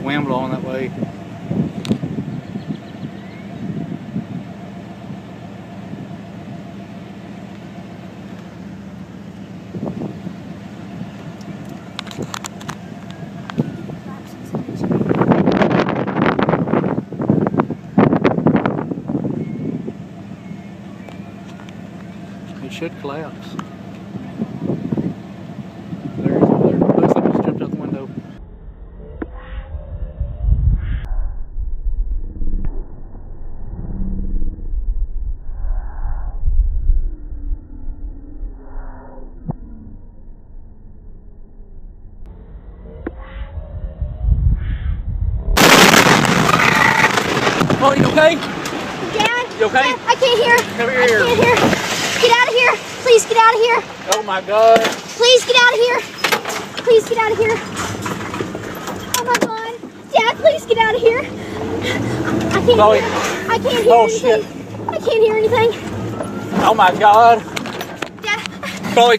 wind blowing that way. It should collapse. There, looks like it just jumped out the window. Oh, you okay? Dad? You okay? Dad, I can't hear. Come here. I can't hear. Get out of here. Please get out of here. Oh my God. Please get out of here. Please get out of here. Oh my God. Dad, please get out of here. I can't Chloe. hear. I can't hear Oh, anything. shit. I can't hear anything. Oh my God. Dad. Chloe.